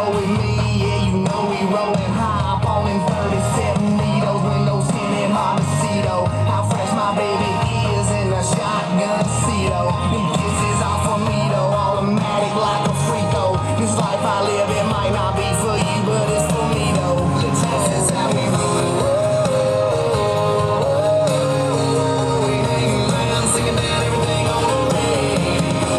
roll with me, yeah, you know we rolling high up on them 37 needles, windows tinted hard to see though. How fresh my baby is in a shotgun seat though. Them kisses off for me though, automatic like a freako. This life I live, it might not be for you, but it's for me though. This is how we roll. We hang around singing about everything on the radio.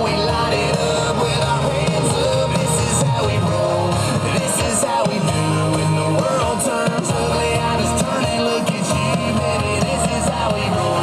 We light it up with our hands up. This is how we roll. This is how we do. When the world turns ugly, I just turn and look at you, baby. This is how we roll.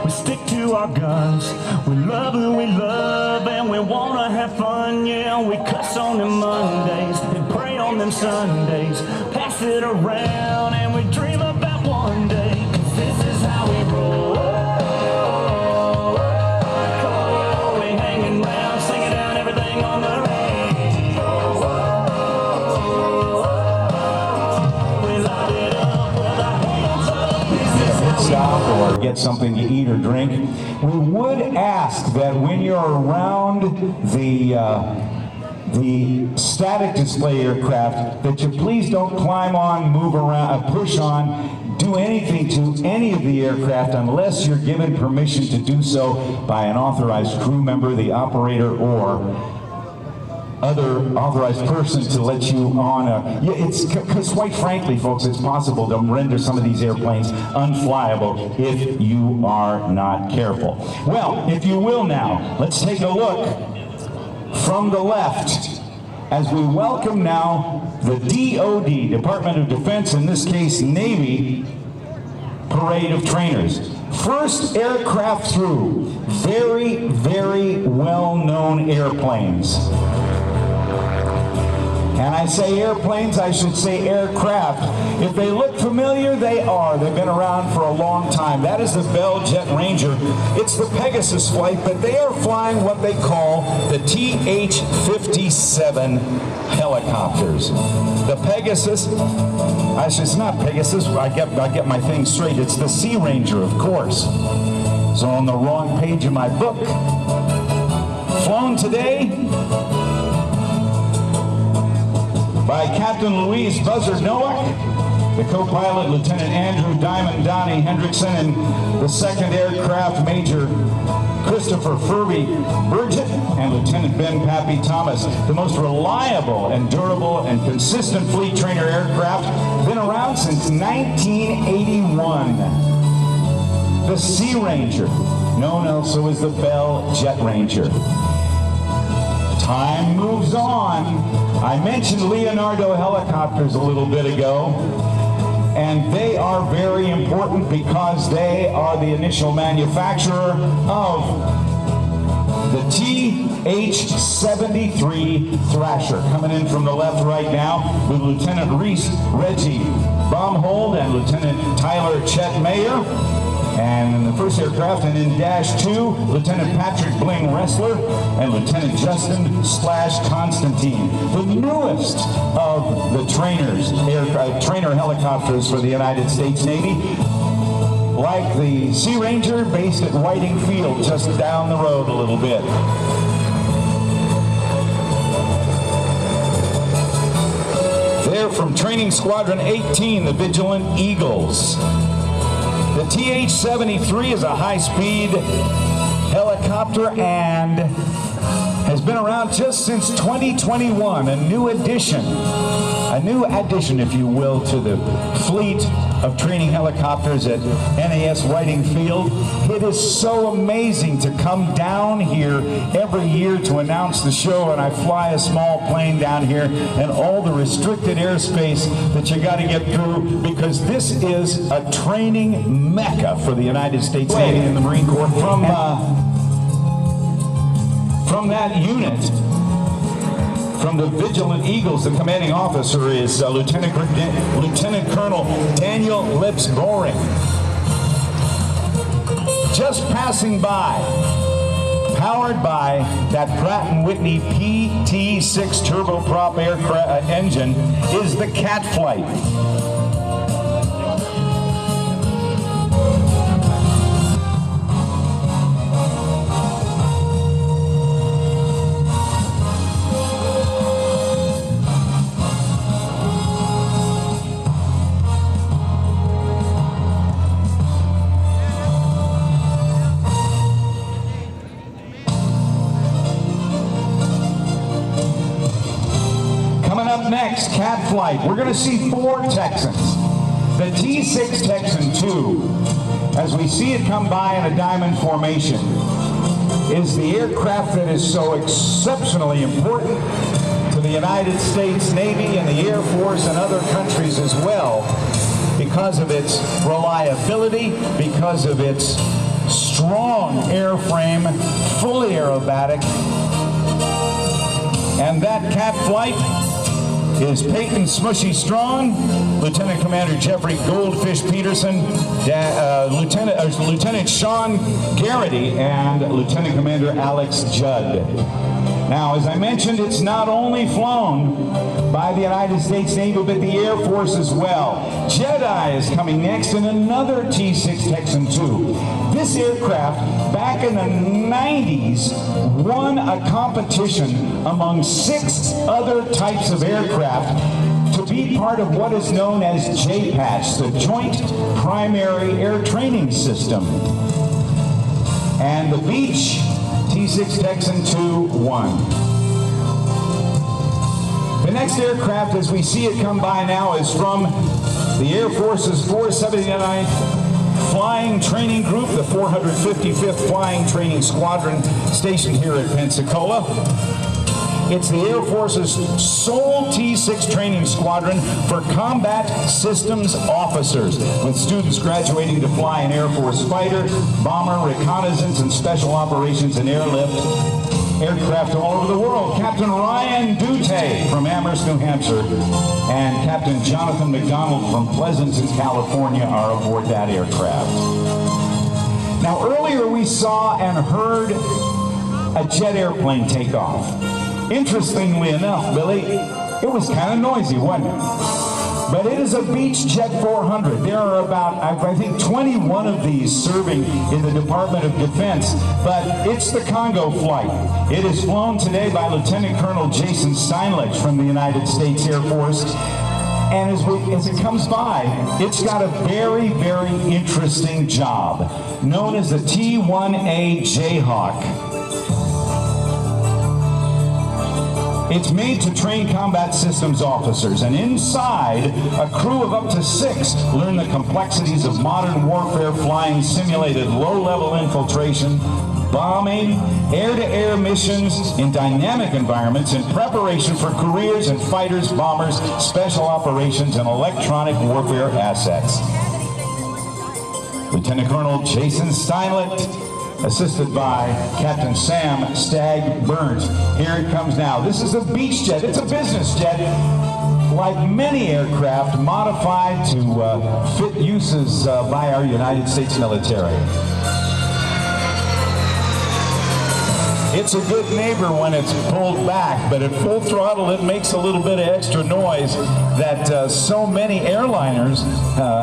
We stick to our guns, we love who we love, and we wanna have fun, yeah. We cuss on them Mondays and pray on them Sundays, pass it around and we dream about one day, 'cause this is how we roll. We hanging around, singing down everything on the radio. We light it up with our hands up. This is how we Stop or get something to eat or drink. We would ask that when you're around the static display aircraft, that you please don't climb on, move around, push on, do anything to any of the aircraft unless you're given permission to do so by an authorized crew member, the operator, or other authorized person to let you on. It's because, quite frankly, folks, it's possible to render some of these airplanes unflyable if you are not careful. Well, if you will now, let's take a look from the left as we welcome now the DoD, Department of Defense, in this case Navy, parade of trainers. First aircraft through, very, very well-known airplanes. And I say airplanes, I should say aircraft. If they look familiar, they are. They've been around for a long time. That is the Bell Jet Ranger. It's the Pegasus flight, but they are flying what they call the TH-57 helicopters. The Pegasus, it's not Pegasus, I get my thing straight. It's the SeaRanger, of course. So on the wrong page of my book. Flown today by Captain Louise Buzzard Nowak, the co-pilot Lieutenant Andrew Diamond Donnie Hendrickson, and the second aircraft Major Christopher Furby Burgett and Lieutenant Ben Pappy Thomas. The most reliable and durable and consistent fleet trainer aircraft, been around since 1981. The SeaRanger. No, so is the Bell Jet Ranger. Time moves on. I mentioned Leonardo helicopters a little bit ago, and they are very important because they are the initial manufacturer of the TH-73 Thrasher. Coming in from the left right now with Lieutenant Reese Reggie Baumhold and Lieutenant Tyler Chet Mayer. And in the first aircraft, and in Dash 2, Lieutenant Patrick Bling Ressler and Lieutenant Justin Splash Constantine, the newest of the trainer helicopters for the United States Navy, like the SeaRanger, based at Whiting Field, just down the road a little bit. They're from Training Squadron 18, the Vigilant Eagles. The TH-73 is a high-speed helicopter and has been around just since 2021, a new addition, if you will, to the fleet of training helicopters at NAS Whiting Field. It is so amazing to come down here every year to announce the show, and I fly a small plane down here and all the restricted airspace that you got to get through, because this is a training mecca for the United States Navy and the Marine Corps. From that unit, From the Vigilant Eagles, the commanding officer is Lieutenant Colonel Daniel Lips Boring. Just passing by, powered by that Pratt & Whitney PT6 turboprop aircraft engine, is the Cat Flight. Next, Cat Flight. We're going to see 4 Texans. The T6 Texan 2, as we see it come by in a diamond formation, is the aircraft that is so exceptionally important to the United States Navy and the Air Force and other countries as well, because of its reliability, because of its strong airframe, fully aerobatic. And that Cat Flight is Peyton Smushy Strong, Lieutenant Commander Jeffrey Goldfish Peterson, Lieutenant Sean Garrity, and Lieutenant Commander Alex Judd. Now, as I mentioned, it's not only flown by the United States Navy, but the Air Force as well. Jedi is coming next in another T6 Texan 2. This aircraft, back in the 90s, won a competition among 6 other types of aircraft to be part of what is known as JPATS, the Joint Primary Air Training System. And the Beech T6 Texan 2 won. The next aircraft, as we see it come by now, is from the Air Force's 479th Flying Training Group, the 455th Flying Training Squadron stationed here at Pensacola. It's the Air Force's sole T6 training squadron for combat systems officers, with students graduating to fly an Air Force fighter, bomber, reconnaissance, and special operations and airlift aircraft all over the world. Captain Ryan Dute from Amherst, New Hampshire, and Captain Jonathan McDonald from Pleasanton, California are aboard that aircraft. Now, earlier we saw and heard a jet airplane take off. Interestingly enough, Billy, it was kind of noisy, wasn't it? But it is a Beech Jet 400. There are about, I think, 21 of these serving in the Department of Defense, but it's the Congo flight. It is flown today by Lieutenant Colonel Jason Steinlich from the United States Air Force. And as it comes by, it's got a very, very interesting job, known as the T-1A Jayhawk. It's made to train combat systems officers, and inside, a crew of up to 6 learn the complexities of modern warfare, flying simulated low-level infiltration, bombing, air-to-air missions in dynamic environments in preparation for careers in fighters, bombers, special operations, and electronic warfare assets. Lieutenant Colonel Jason Steinlich, assisted by Captain Sam Stagg Burns. Here it comes now. This is a Beech Jet. It's a business jet, like many aircraft, modified to fit uses by our United States military. It's a good neighbor when it's pulled back, but at full throttle it makes a little bit of extra noise that so many airliners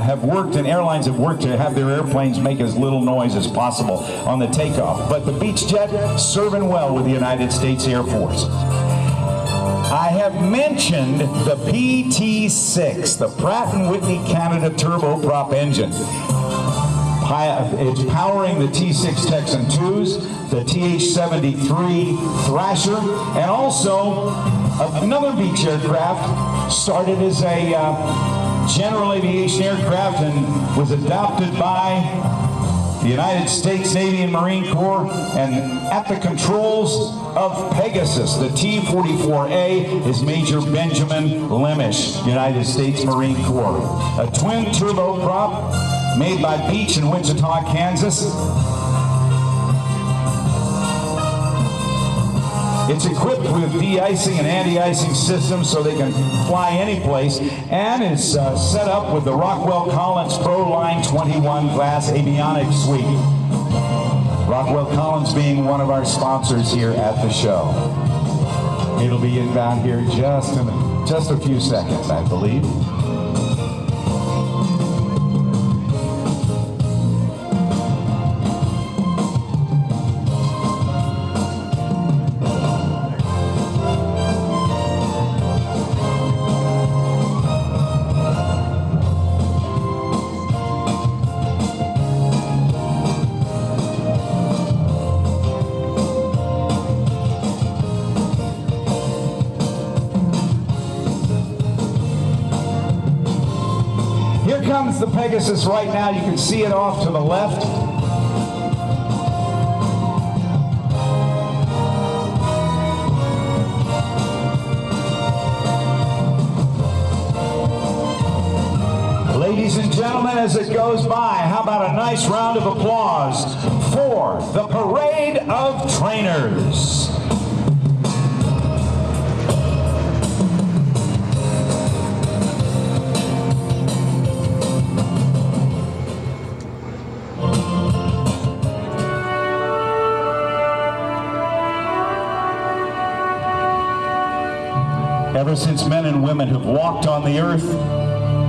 have worked, and airlines have worked to have their airplanes make as little noise as possible on the takeoff. But the Beech Jet serving well with the United States Air Force. I have mentioned the PT6, the Pratt & Whitney Canada turboprop engine. It's powering the T6 Texan 2s, the TH-73 Thrasher, and also another Beech aircraft, started as a general aviation aircraft and was adopted by the United States Navy and Marine Corps, and at the controls of Pegasus, the T-44A, is Major Benjamin Lemish, United States Marine Corps. A twin turboprop made by Beech in Wichita, Kansas. It's equipped with de-icing and anti-icing systems so they can fly any place, and is set up with the Rockwell Collins Pro Line 21 glass avionics suite. Rockwell Collins being one of our sponsors here at the show. It'll be inbound here just a few seconds, I believe. Here comes the Pegasus right now. You can see it off to the left. Ladies and gentlemen, as it goes by, how about a nice round of applause for the Parade of Trainers. Ever since men and women have walked on the earth,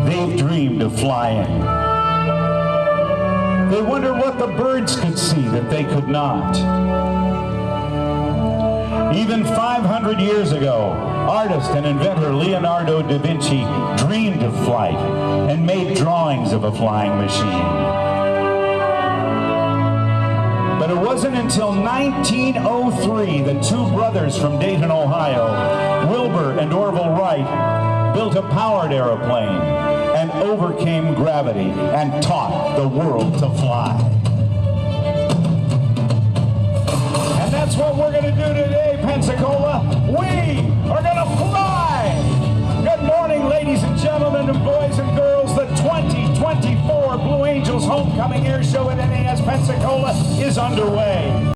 they've dreamed of flying. They wondered what the birds could see that they could not. Even 500 years ago, artist and inventor Leonardo da Vinci dreamed of flight and made drawings of a flying machine. But it wasn't until 1903 that two brothers from Dayton, Ohio, Wilbur and Orville Wright, built a powered airplane and overcame gravity and taught the world to fly. And that's what we're going to do today, Pensacola. We are going to fly! Good morning, ladies and gentlemen, and boys and girls. The 2024 Blue Angels Homecoming Air Show at NAS Pensacola is underway.